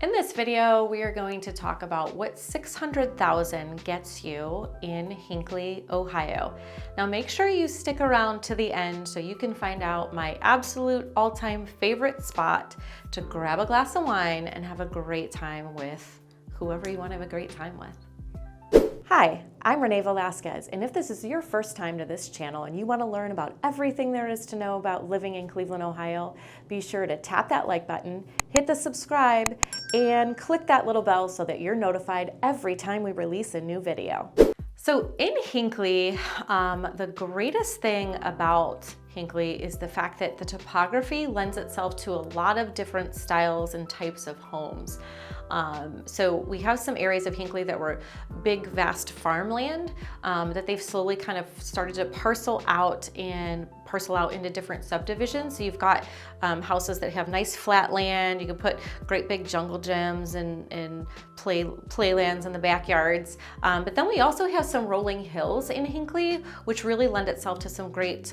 In this video, we are going to talk about what $600,000 gets you in Hinckley, Ohio. Now make sure you stick around to the end so you can find out my absolute all-time favorite spot to grab a glass of wine and have a great time with whoever you want to have a great time with. Hi, I'm Renee Velasquez, and if this is your first time to this channel and you want to learn about everything there is to know about living in Cleveland, Ohio, be sure to tap that like button, hit the subscribe, and click that little bell so that you're notified every time we release a new video. So in Hinckley, the greatest thing about Hinckley is the fact that the topography lends itself to a lot of different styles and types of homes. So we have some areas of Hinckley that were big, vast farmland that they've slowly kind of started to parcel out into different subdivisions. So you've got houses that have nice flat land. You can put great big jungle gyms and playlands in the backyards. But then we also have some rolling hills in Hinckley, which really lend itself to some great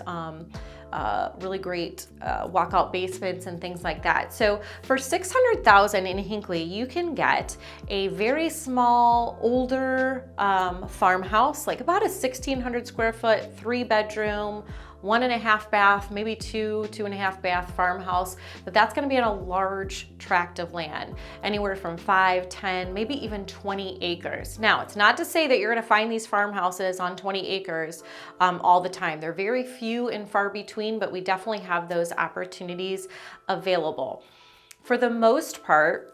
really great walkout basements and things like that. So for $600,000 in Hinckley, you can get a very small, older farmhouse, like about a 1,600 square foot, 3-bedroom, 1.5 bath, maybe 2.5 bath farmhouse, but that's gonna be on a large tract of land, anywhere from 5, 10, maybe even 20 acres. Now, it's not to say that you're gonna find these farmhouses on 20 acres all the time. They're very few and far between, but we definitely have those opportunities available. For the most part,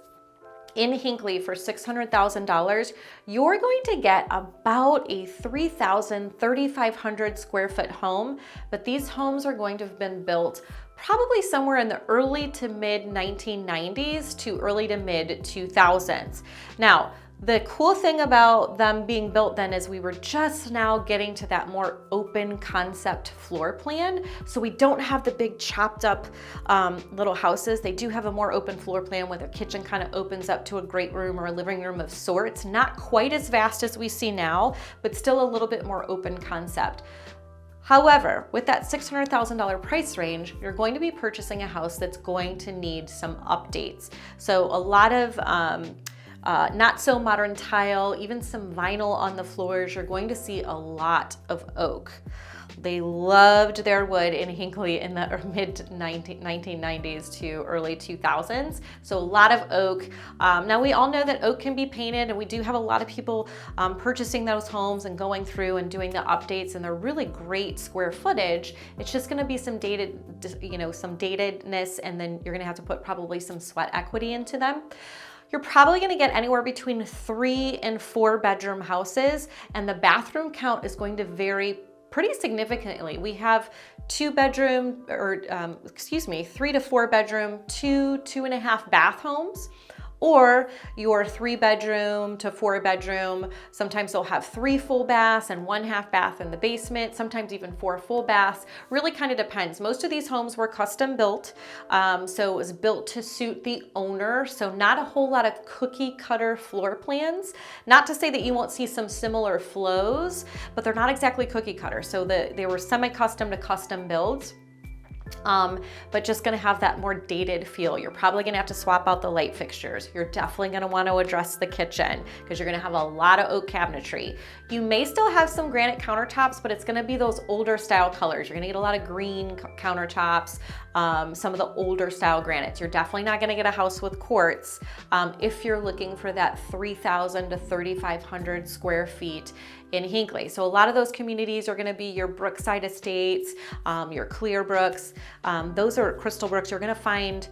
in Hinckley for $600,000, you're going to get about a 3,500 square foot home, but these homes are going to have been built probably somewhere in the early to mid 1990s to early to mid 2000s. Now, the cool thing about them being built then is we were just now getting to that more open concept floor plan. So we don't have the big chopped up little houses. They do have a more open floor plan where their kitchen kind of opens up to a great room or a living room of sorts. Not quite as vast as we see now, but still a little bit more open concept. However, with that $600,000 price range, you're going to be purchasing a house that's going to need some updates. So a lot of not so modern tile, even some vinyl on the floors. You're going to see a lot of oak. They loved their wood in Hinckley in the mid 1990s to early 2000s. So a lot of oak. Now we all know that oak can be painted, and we do have a lot of people purchasing those homes and going through and doing the updates, and they're really great square footage. It's just gonna be some dated, some datedness, and then you're gonna have to put probably some sweat equity into them. You're probably gonna get anywhere between 3 and 4 bedroom houses, and the bathroom count is going to vary pretty significantly. We have 3 to 4 bedroom, 2.5 bath homes, or your 3 bedroom to 4 bedroom. Sometimes they'll have 3 full baths and 1 half bath in the basement, sometimes even 4 full baths. Really kind of depends. Most of these homes were custom built, so it was built to suit the owner, so not a whole lot of cookie cutter floor plans. Not to say that you won't see some similar flows, but they're not exactly cookie cutter. So they were semi-custom to custom builds. But just gonna have that more dated feel. You're probably gonna have to swap out the light fixtures. You're definitely gonna wanna address the kitchen because you're gonna have a lot of oak cabinetry. You may still have some granite countertops, but it's gonna be those older style colors. You're gonna get a lot of green countertops, some of the older style granites. You're definitely not gonna get a house with quartz if you're looking for that 3,000 to 3,500 square feet in Hinckley. So a lot of those communities are gonna be your Brookside Estates, your Clearbrooks. Those are Crystal Brooks. You're gonna find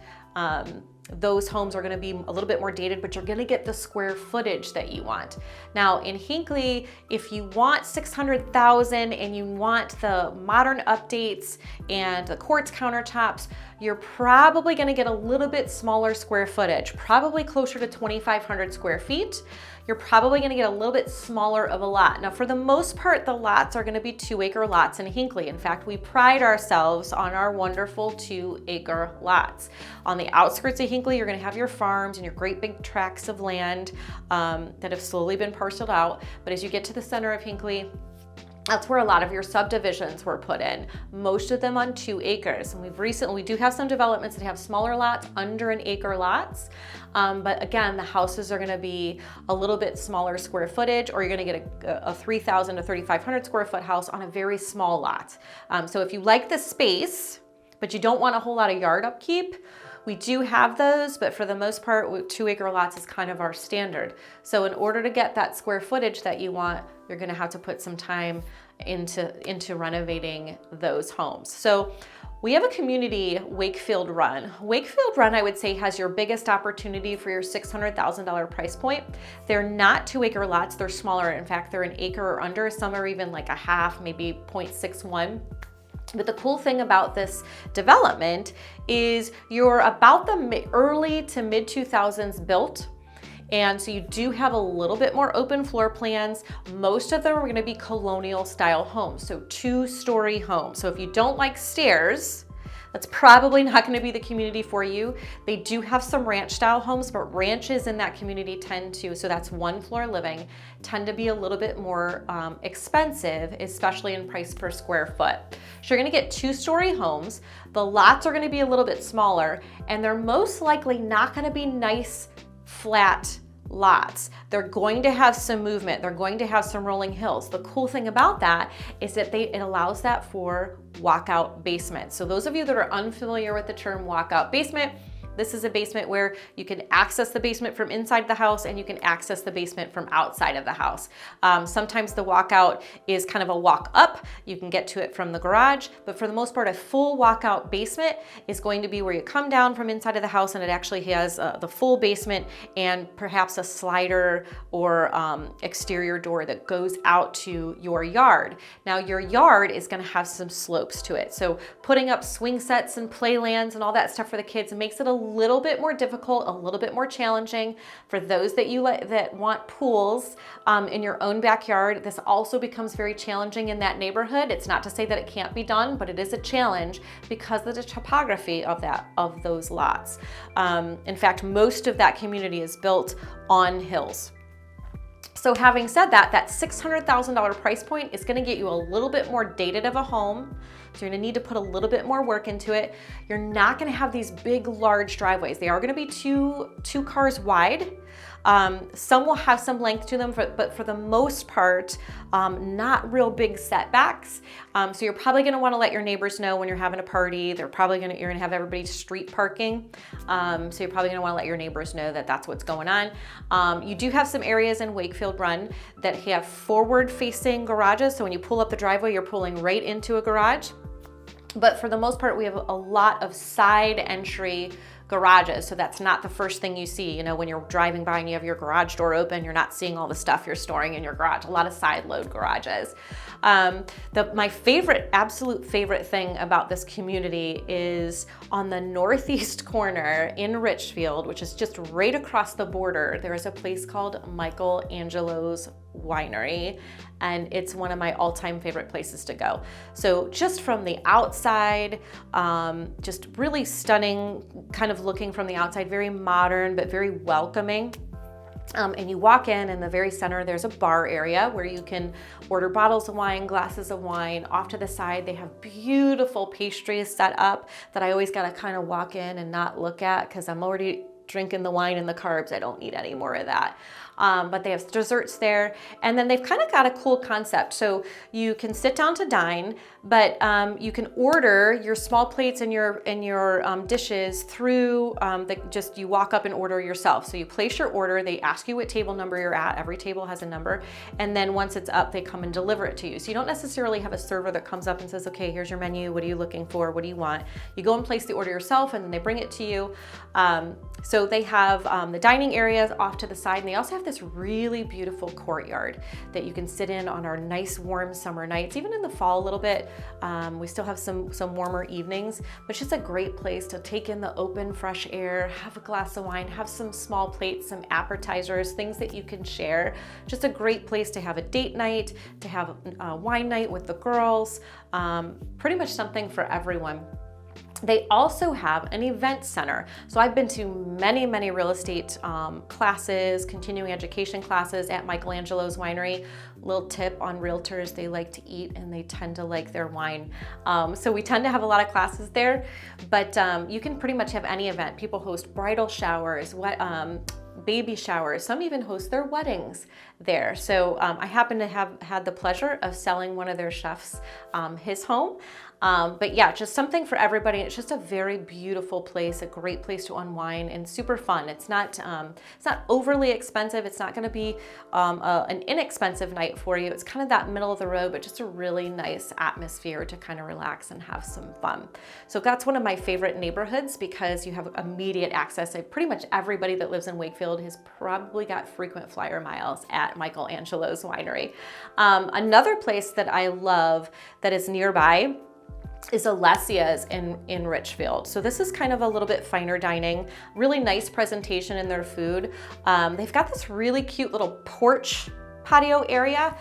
those homes are gonna be a little bit more dated, but you're gonna get the square footage that you want. Now in Hinckley, if you want 600,000 and you want the modern updates and the quartz countertops, you're probably gonna get a little bit smaller square footage, probably closer to 2,500 square feet. You're probably gonna get a little bit smaller of a lot. Now for the most part, the lots are gonna be 2-acre lots in Hinckley. In fact, we pride ourselves on our wonderful 2-acre lots. On the outskirts of Hinckley, you're gonna have your farms and your great big tracts of land that have slowly been parceled out. But as you get to the center of Hinckley, That's where a lot of your subdivisions were put in, most of them on 2 acres. And we do have some developments that have smaller lots, under an acre lots. But again, the houses are gonna be a little bit smaller square footage, or you're gonna get a 3,000 to 3,500 square foot house on a very small lot. So if you like the space, but you don't want a whole lot of yard upkeep, we do have those, but for the most part, 2 acre lots is kind of our standard. So in order to get that square footage that you want, you're gonna have to put some time into renovating those homes. So we have a community, Wakefield Run. Wakefield Run, I would say, has your biggest opportunity for your $600,000 price point. They're not 2 acre lots, they're smaller. In fact, they're an acre or under. Some are even like a half, maybe 0.61. But the cool thing about this development is you're about the early to mid 2000s built. And so you do have a little bit more open floor plans. Most of them are gonna be colonial style homes, so 2-story homes. So if you don't like stairs, that's probably not gonna be the community for you. They do have some ranch style homes, but ranches in that community tend to, so that's 1-floor living, tend to be a little bit more expensive, especially in price per square foot. So you're gonna get 2-story homes. The lots are gonna be a little bit smaller, and they're most likely not gonna be nice, flat lots. They're going to have some movement. They're going to have some rolling hills. The cool thing about that is that it allows that for walkout basement. So those of you that are unfamiliar with the term walkout basement, this is a basement where you can access the basement from inside the house, and you can access the basement from outside of the house. Sometimes the walkout is kind of a walk up. You can get to it from the garage, but for the most part, a full walkout basement is going to be where you come down from inside of the house, and it actually has the full basement and perhaps a slider or exterior door that goes out to your yard. Now, your yard is gonna have some slopes to it. So putting up swing sets and playlands and all that stuff for the kids, it makes it a little bit more difficult, a little bit more challenging for those that that want pools in your own backyard. This also becomes very challenging in that neighborhood. It's not to say that it can't be done, but it is a challenge because of the topography of those lots. In fact, most of that community is built on hills. So having said that, that $600,000 price point is gonna get you a little bit more dated of a home. So you're gonna need to put a little bit more work into it. You're not gonna have these big, large driveways. They are gonna be two cars wide. Some will have some length to them, but for the most part, not real big setbacks. So you're probably gonna wanna let your neighbors know when you're having a party. You're gonna have everybody street parking. So you're probably gonna wanna let your neighbors know that that's what's going on. You do have some areas in Wakefield Run that have forward-facing garages. So when you pull up the driveway, you're pulling right into a garage. But for the most part, we have a lot of side entry garages. So that's not the first thing you see. You know, when you're driving by and you have your garage door open, you're not seeing all the stuff you're storing in your garage. A lot of side load garages. My absolute favorite thing about this community is on the northeast corner in Richfield, which is just right across the border, there is a place called Michael Angelo's Winery, and it's one of my all-time favorite places to go. So just from the outside, just really stunning, kind of looking from the outside, very modern, but very welcoming. And you walk in the very center, there's a bar area where you can order bottles of wine, glasses of wine. Off to the side, they have beautiful pastries set up that I always gotta kind of walk in and not look at because I'm already drinking the wine and the carbs. I don't need any more of that. But they have desserts there. And then they've kind of got a cool concept. So you can sit down to dine, but you can order your small plates and your dishes through, you walk up and order yourself. So you place your order, they ask you what table number you're at. Every table has a number. And then once it's up, they come and deliver it to you. So you don't necessarily have a server that comes up and says, okay, here's your menu. What are you looking for? What do you want? You go and place the order yourself and then they bring it to you. So they have the dining areas off to the side, and they also have this really beautiful courtyard that you can sit in on our nice warm summer nights, even in the fall a little bit. We still have some warmer evenings, but it's just a great place to take in the open, fresh air, have a glass of wine, have some small plates, some appetizers, things that you can share. Just a great place to have a date night, to have a wine night with the girls, pretty much something for everyone. They also have an event center. So I've been to many, many real estate classes, continuing education classes at Michelangelo's winery. Little tip on realtors, they like to eat and they tend to like their wine. So we tend to have a lot of classes there, but you can pretty much have any event. People host bridal showers, baby showers. Some even host their weddings there. So I happen to have had the pleasure of selling one of their chefs his home. But yeah, just something for everybody. It's just a very beautiful place, a great place to unwind and super fun. It's not overly expensive. It's not going to be an inexpensive night for you. It's kind of that middle of the road, but just a really nice atmosphere to kind of relax and have some fun. So that's one of my favorite neighborhoods because you have immediate access. Pretty much everybody that lives in Wakefield has probably got frequent flyer miles at Michelangelo's winery. Another place that I love that is nearby is Velasquez in Richfield. So this is kind of a little bit finer dining, really nice presentation in their food. They've got this really cute little porch patio area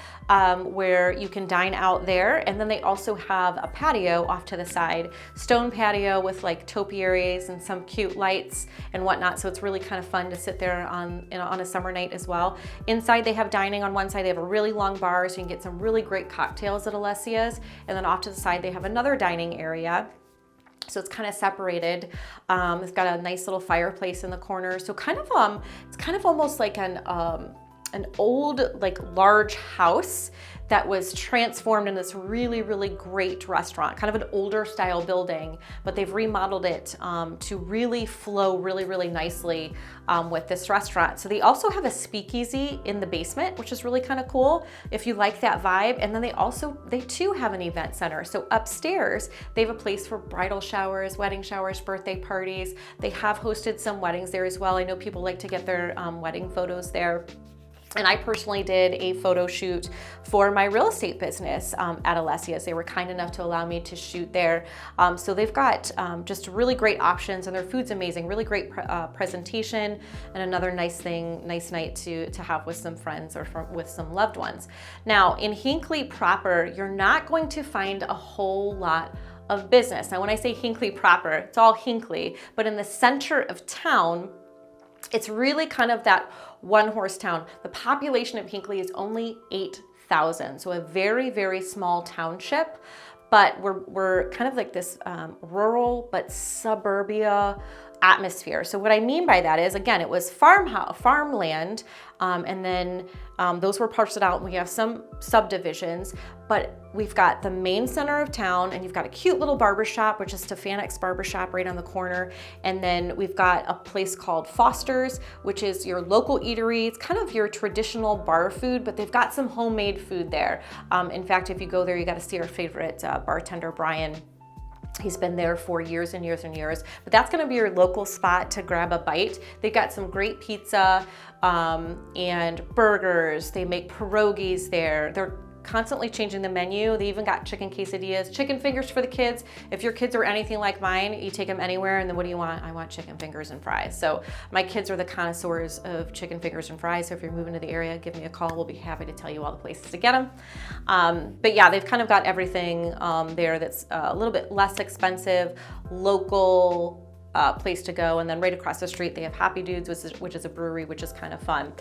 where you can dine out there. And then they also have a patio off to the side, stone patio with like topiaries and some cute lights and whatnot. So it's really kind of fun to sit there on a summer night as well. Inside they have dining on one side. They have a really long bar so you can get some really great cocktails at Velasquez. And then off to the side they have another dining area. So it's kind of separated. It's got a nice little fireplace in the corner. So it's kind of almost like an old, like large house that was transformed in this really, really great restaurant, kind of an older style building, but they've remodeled it to really flow really, really nicely with this restaurant. So they also have a speakeasy in the basement, which is really kind of cool if you like that vibe. And then they too have an event center. So upstairs, they have a place for bridal showers, wedding showers, birthday parties. They have hosted some weddings there as well. I know people like to get their wedding photos there. And I personally did a photo shoot for my real estate business at Velasquez. They were kind enough to allow me to shoot there. So they've got just really great options and their food's amazing, really great presentation and another nice night to have with some friends or with some loved ones. Now in Hinckley proper, you're not going to find a whole lot of business. Now when I say Hinckley proper, it's all Hinckley, but in the center of town, it's really kind of that one-horse town. The population of Hinckley is only 8,000, so a very, very small township, but we're kind of like this rural but suburbia atmosphere. So what I mean by that is, again, it was farmland, and then those were parceled out, and we have some subdivisions, but we've got the main center of town, and you've got a cute little barbershop, which is Stefanik's Barbershop right on the corner, and then we've got a place called Foster's, which is your local eatery. It's kind of your traditional bar food, but they've got some homemade food there. In fact, if you go there, you got to see our favorite bartender, Brian. He's been there for years and years and years, but that's gonna be your local spot to grab a bite. They've got some great pizza and burgers. They make pierogies there. They're constantly changing the menu. They even got chicken quesadillas, chicken fingers for the kids. If your kids are anything like mine, you take them anywhere and then what do you want? I want chicken fingers and fries. So my kids are the connoisseurs of chicken fingers and fries. So if you're moving to the area, give me a call. We'll be happy to tell you all the places to get them. But yeah, they've kind of got everything there that's a little bit less expensive, local place to go. And then right across the street, they have Happy Dudes, which is a brewery, which is kind of fun.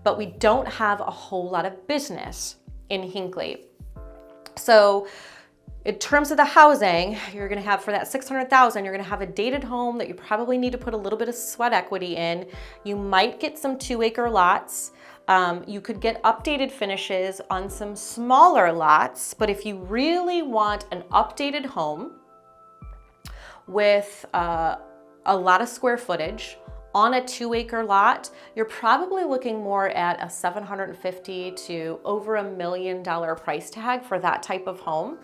But we don't have a whole lot of business in Hinckley. So in terms of the housing, you're gonna have for that $600,000, you're gonna have a dated home that you probably need to put a little bit of sweat equity in. You might get some 2-acre lots. You could get updated finishes on some smaller lots, but if you really want an updated home with a lot of square footage, on a 2-acre lot, you're probably looking more at a $750,000 to over $1 million price tag for that type of home.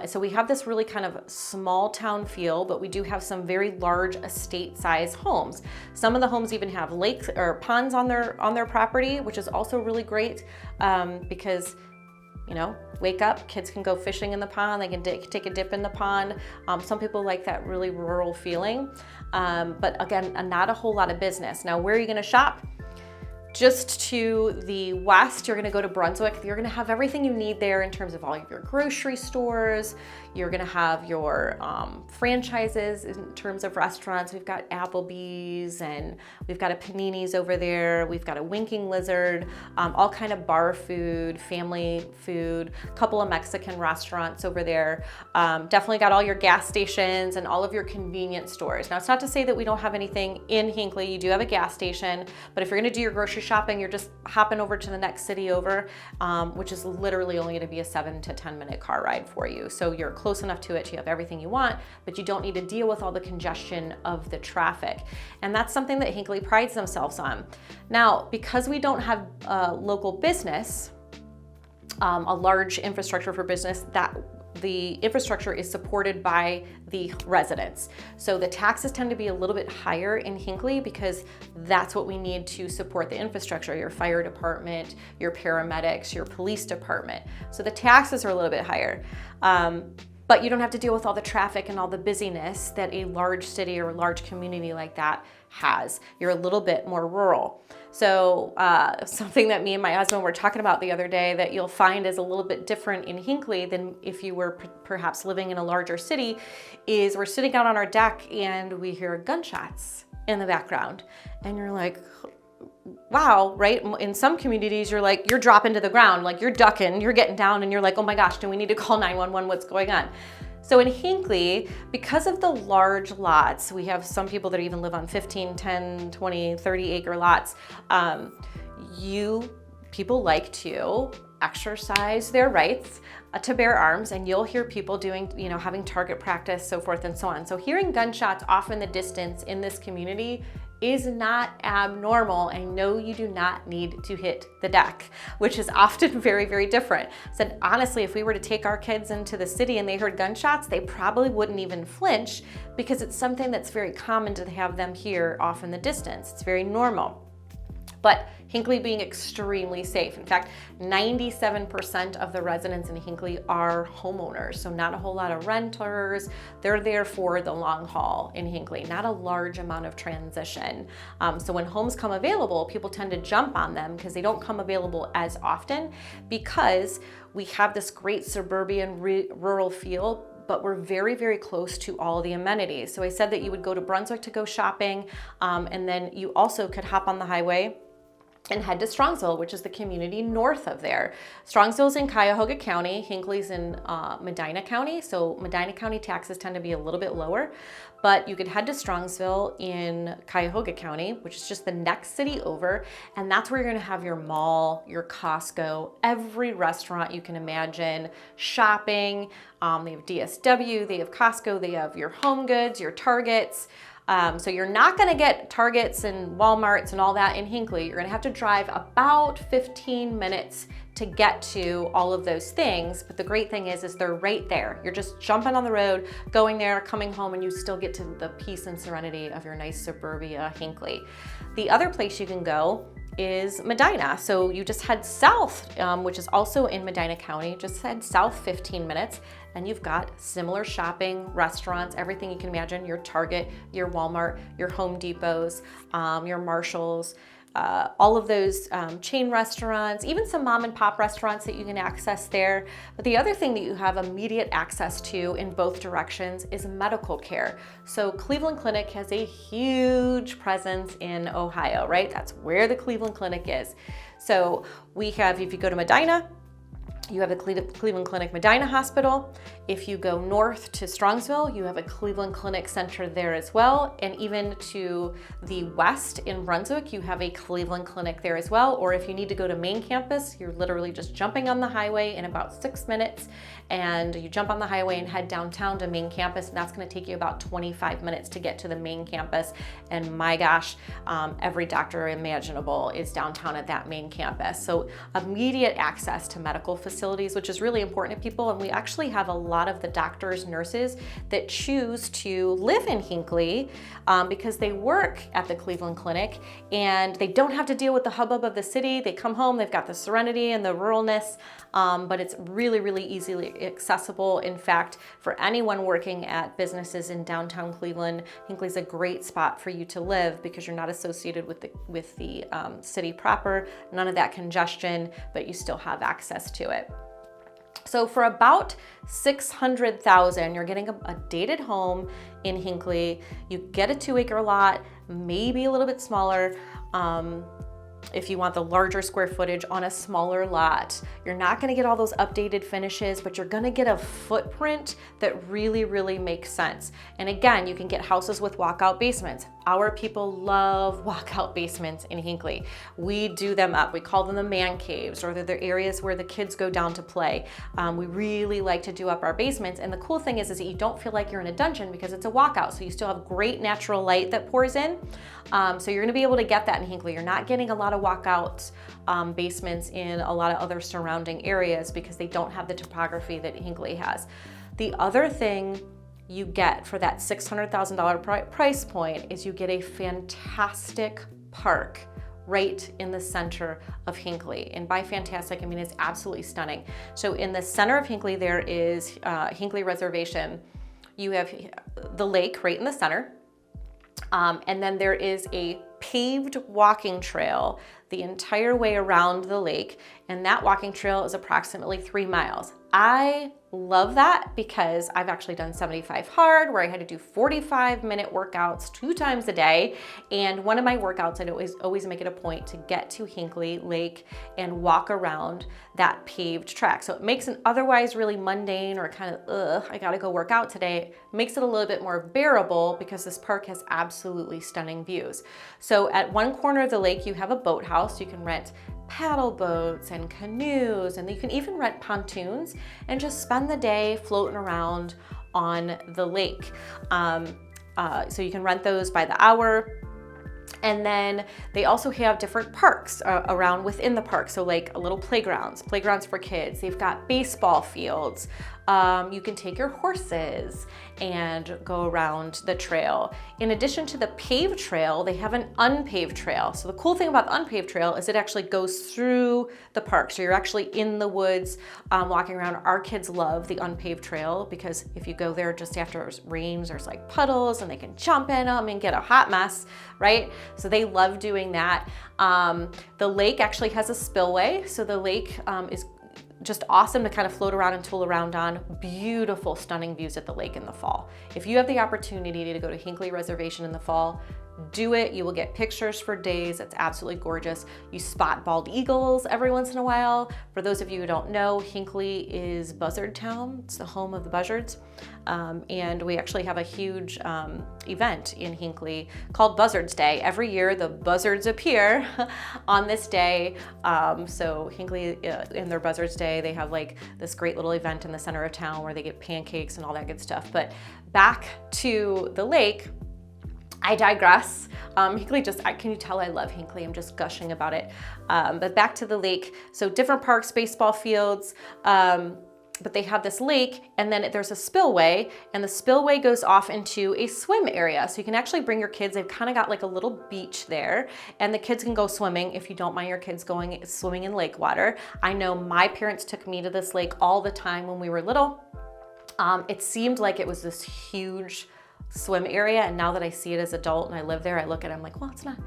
So we have this really kind of small town feel, but we do have some very large estate size homes. Some of the homes even have lakes or ponds on their property, which is also really great because, you know, wake up, kids can go fishing in the pond, they can take a dip in the pond. Some people like that really rural feeling. But again, not a whole lot of business. Now, where are you gonna shop? Just to the west, you're gonna go to Brunswick. You're gonna have everything you need there in terms of all of your grocery stores. You're gonna have your franchises in terms of restaurants. We've got Applebee's and we've got a Panini's over there. We've got a Winking Lizard, all kind of bar food, family food, a couple of Mexican restaurants over there. Definitely got all your gas stations and all of your convenience stores. Now, it's not to say that we don't have anything in Hinckley. You do have a gas station, but if you're gonna do your grocery shopping, you're just hopping over to the next city over, which is literally only gonna be a 7 to 10 minute car ride for you. So you're close enough to it, you have everything you want, but you don't need to deal with all the congestion of the traffic. And that's something that Hinckley prides themselves on. Now, because we don't have local business, a large infrastructure for business, that the infrastructure is supported by the residents. So the taxes tend to be a little bit higher in Hinckley because that's what we need to support the infrastructure, your fire department, your paramedics, your police department. So the taxes are a little bit higher. But you don't have to deal with all the traffic and all the busyness that a large city or a large community like that has. You're a little bit more rural. So something that me and my husband were talking about the other day that you'll find is a little bit different in Hinckley than if you were perhaps living in a larger city is we're sitting out on our deck and we hear gunshots in the background. And you're like, wow, right? In some communities, you're like, you're dropping to the ground, like you're ducking, you're getting down and you're like, oh my gosh, do we need to call 911? What's going on? So in Hinckley, because of the large lots, we have some people that even live on 15, 10, 20, 30 acre lots. People like to exercise their rights to bear arms, and you'll hear people doing, having target practice, so forth and so on. So hearing gunshots off in the distance in this community is not abnormal, and no, you do not need to hit the deck, which is often very, very different. Said honestly, if we were to take our kids into the city and they heard gunshots, they probably wouldn't even flinch because it's something that's very common to have them hear off in the distance. It's very normal. But Hinckley being extremely safe. In fact, 97% of the residents in Hinckley are homeowners, so not a whole lot of renters. They're there for the long haul in Hinckley, not a large amount of transition. So when homes come available, people tend to jump on them because they don't come available as often because we have this great suburban rural feel, but we're very, very close to all the amenities. So I said that you would go to Brunswick to go shopping, and then you also could hop on the highway and head to Strongsville, which is the community north of there. Strongsville's in Cuyahoga County, Hinckley's in Medina County, so Medina County taxes tend to be a little bit lower, but you could head to Strongsville in Cuyahoga County, which is just the next city over, and that's where you're gonna have your mall, your Costco, every restaurant you can imagine, shopping. They have DSW, they have Costco, they have your Home Goods, your Targets. So you're not gonna get Targets and Walmarts and all that in Hinckley. You're gonna have to drive about 15 minutes to get to all of those things. But the great thing is they're right there. You're just jumping on the road, going there, coming home, and you still get to the peace and serenity of your nice suburbia Hinckley. The other place you can go is Medina. So you just head south, which is also in Medina County, just head south 15 minutes and you've got similar shopping, restaurants, everything you can imagine, your Target, your Walmart, your Home Depots, your Marshalls, all of those chain restaurants, even some mom and pop restaurants that you can access there. But the other thing that you have immediate access to in both directions is medical care. So Cleveland Clinic has a huge presence in Ohio, right? That's where the Cleveland Clinic is. So we have, if you go to Medina, you have the Cleveland Clinic Medina Hospital. If you go north to Strongsville, you have a Cleveland Clinic Center there as well. And even to the west in Brunswick, you have a Cleveland Clinic there as well. Or if you need to go to main campus, you're literally just jumping on the highway in about 6 minutes, and you jump on the highway and head downtown to main campus, and that's gonna take you about 25 minutes to get to the main campus. And my gosh, every doctor imaginable is downtown at that main campus. So immediate access to medical facilities facilities, which is really important to people. And we actually have a lot of the doctors, nurses that choose to live in Hinckley because they work at the Cleveland Clinic and they don't have to deal with the hubbub of the city. They come home, they've got the serenity and the ruralness, but it's really, really easily accessible. In fact, for anyone working at businesses in downtown Cleveland, Hinckley's a great spot for you to live because you're not associated with the city proper, none of that congestion, but you still have access to it. So for about $600,000, you're getting a dated home in Hinckley. You get a 2-acre lot, maybe a little bit smaller. If you want the larger square footage on a smaller lot, you're not gonna get all those updated finishes, but you're gonna get a footprint that really, really makes sense. And again, you can get houses with walkout basements. Our people love walkout basements in Hinckley. We do them up. We call them the man caves, or they're the areas where the kids go down to play. We really like to do up our basements. And the cool thing is that you don't feel like you're in a dungeon because it's a walkout. So you still have great natural light that pours in. So you're gonna be able to get that in Hinckley. You're not getting a lot of walkout basements in a lot of other surrounding areas because they don't have the topography that Hinckley has. The other thing you get for that $600,000 price point is you get a fantastic park right in the center of Hinckley. And by fantastic, I mean it's absolutely stunning. So in the center of Hinckley, there is Hinckley Reservation. You have the lake right in the center. And then there is a paved walking trail the entire way around the lake. And that walking trail is approximately 3 miles. I love that because I've actually done 75 hard where I had to do 45-minute workouts 2 times a day. And one of my workouts, I'd always make it a point to get to Hinckley Lake and walk around that paved track. So it makes an otherwise really mundane or kind of, I gotta go work out today, makes it a little bit more bearable because this park has absolutely stunning views. So at one corner of the lake, you have a boathouse. You can rent paddle boats and canoes, and you can even rent pontoons and just spend the day floating around on the lake. So you can rent those by the hour. And then they also have different parks around within the park. So like little playgrounds for kids. They've got baseball fields. You can take your horses and go around the trail. In addition to the paved trail, they have an unpaved trail. So the cool thing about the unpaved trail is it actually goes through the park. So you're actually in the woods walking around. Our kids love the unpaved trail because if you go there just after it rains, there's like puddles and they can jump in them and get a hot mess, right? So they love doing that. The lake actually has a spillway. So the lake is just awesome to kind of float around and tool around on. Beautiful, stunning views at the lake in the fall. If you have the opportunity to go to Hinckley Reservation in the fall, do it. You will get pictures for days. It's absolutely gorgeous. You spot bald eagles every once in a while. For those of you who don't know, Hinckley is Buzzard Town. It's the home of the buzzards. And we actually have a huge event in Hinckley called Buzzards Day. Every year the buzzards appear on this day. So Hinckley, in their Buzzards Day, they have like this great little event in the center of town where they get pancakes and all that good stuff. But back to the lake, I digress. Hinckley can you tell I love Hinckley? I'm just gushing about it. But back to the lake. So different parks, baseball fields, but they have this lake and then there's a spillway and the spillway goes off into a swim area. So you can actually bring your kids. They've kind of got like a little beach there and the kids can go swimming if you don't mind your kids going swimming in lake water. I know my parents took me to this lake all the time when we were little. It seemed like it was this huge swim area, and now that I see it as adult and I live there, I look at it, I'm like, well, it's not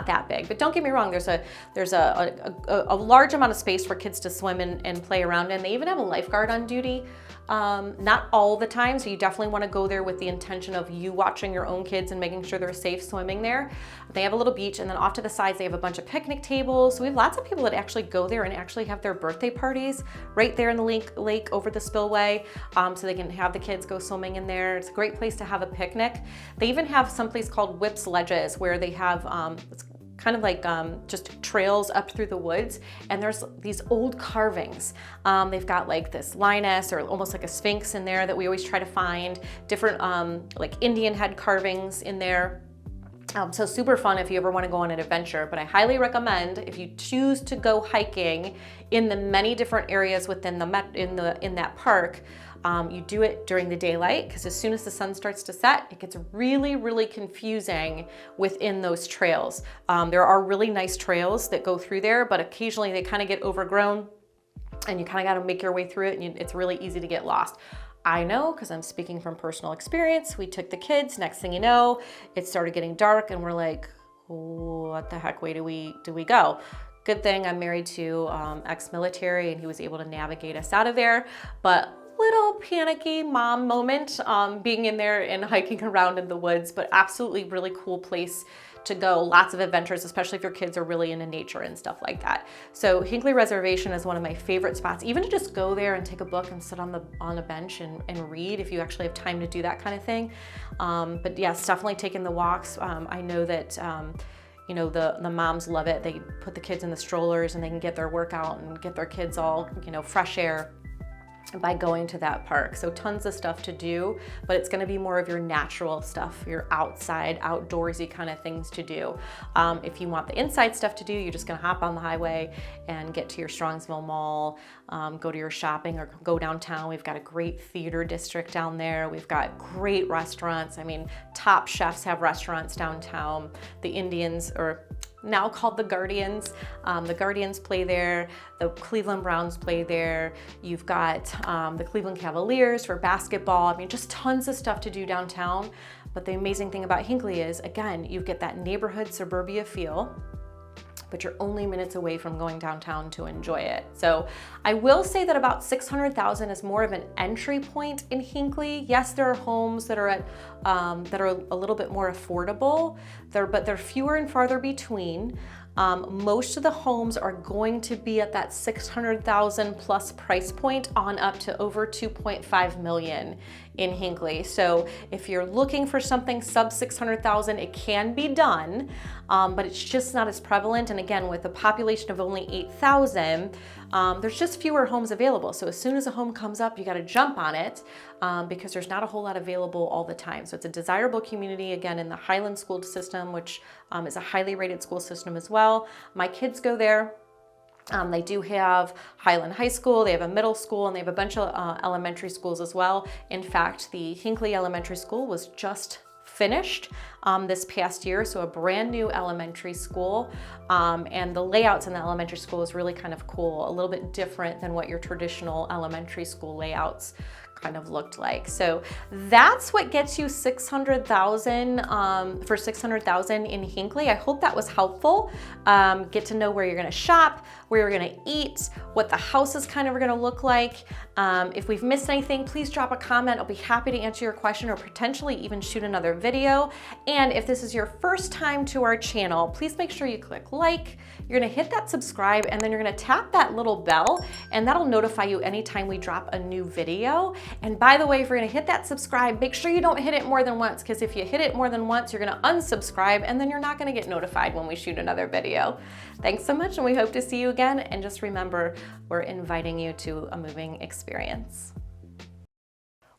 that big. But don't get me wrong, there's a large amount of space for kids to swim and play around in. They even have a lifeguard on duty. Not all the time, so you definitely want to go there with the intention of you watching your own kids and making sure they're safe swimming there. They have a little beach, and then off to the sides they have a bunch of picnic tables. So we have lots of people that actually go there and actually have their birthday parties right there in the lake over the spillway, so they can have the kids go swimming in there. It's a great place to have a picnic. They even have some place called Whip's Ledges where they have it's kind of like just trails up through the woods, and there's these old carvings. They've got like this lioness or almost like a sphinx in there that we always try to find, different like Indian head carvings in there. So super fun if you ever want to go on an adventure, but I highly recommend if you choose to go hiking in the many different areas within in that park, you do it during the daylight, because as soon as the sun starts to set, it gets really, really confusing within those trails. There are really nice trails that go through there, but occasionally they kind of get overgrown and you kind of got to make your way through it, and it's really easy to get lost. I know, because I'm speaking from personal experience. We took the kids, next thing you know, it started getting dark and we're like, what the heck, way do we go? Good thing I'm married to ex-military, and he was able to navigate us out of there. But little panicky mom moment being in there and hiking around in the woods, but absolutely really cool place to go. Lots of adventures, especially if your kids are really into nature and stuff like that. So Hinckley Reservation is one of my favorite spots, even to just go there and take a book and sit on a bench and read if you actually have time to do that kind of thing. But yes, definitely taking the walks. I know that you know, the moms love it. They put the kids in the strollers and they can get their workout and get their kids all, you know, fresh air by going to that park. So tons of stuff to do, but it's gonna be more of your natural stuff, your outside, outdoorsy kind of things to do. If you want the inside stuff to do, you're just gonna hop on the highway and get to your Strongsville Mall, go to your shopping or go downtown. We've got a great theater district down there. We've got great restaurants. I mean, top chefs have restaurants downtown. The Indians, or now called the Guardians. The Guardians play there. The Cleveland Browns play there. You've got the Cleveland Cavaliers for basketball. I mean, just tons of stuff to do downtown. But the amazing thing about Hinckley is, again, you get that neighborhood suburbia feel, but you're only minutes away from going downtown to enjoy it. So I will say that about 600,000 is more of an entry point in Hinckley. Yes, there are homes that are at that are a little bit more affordable, but they're fewer and farther between. Most of the homes are going to be at that 600,000 plus price point on up to over 2.5 million in Hinckley. So if you're looking for something sub 600,000, it can be done, but it's just not as prevalent. And again, with a population of only 8,000, there's just fewer homes available. So as soon as a home comes up, you got to jump on it because there's not a whole lot available all the time. So it's a desirable community, again, in the Highland school system, which is a highly rated school system as well. My kids go there. They do have Highland High School, they have a middle school, and they have a bunch of elementary schools as well. In fact, the Hinckley Elementary School was just finished this past year, so a brand new elementary school, and the layouts in the elementary school is really kind of cool, a little bit different than what your traditional elementary school layouts kind of looked like. So that's what gets you 600,000 for 600,000 in Hinckley. I hope that was helpful. Get to know where you're gonna shop, where you're gonna eat, what the houses kind of are gonna look like. If we've missed anything, please drop a comment. I'll be happy to answer your question or potentially even shoot another video. And if this is your first time to our channel, please make sure you click like, you're gonna hit that subscribe, and then you're gonna tap that little bell, and that'll notify you anytime we drop a new video. And by the way, if you're gonna hit that subscribe, make sure you don't hit it more than once, because if you hit it more than once, you're gonna unsubscribe, and then you're not gonna get notified when we shoot another video. Thanks so much, and we hope to see you again. And just remember, we're inviting you to a moving experience.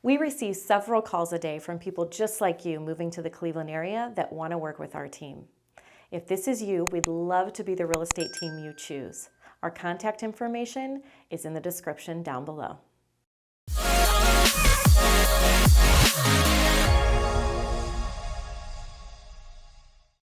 We receive several calls a day from people just like you moving to the Cleveland area that want to work with our team. If this is you, we'd love to be the real estate team you choose. Our contact information is in the description down below.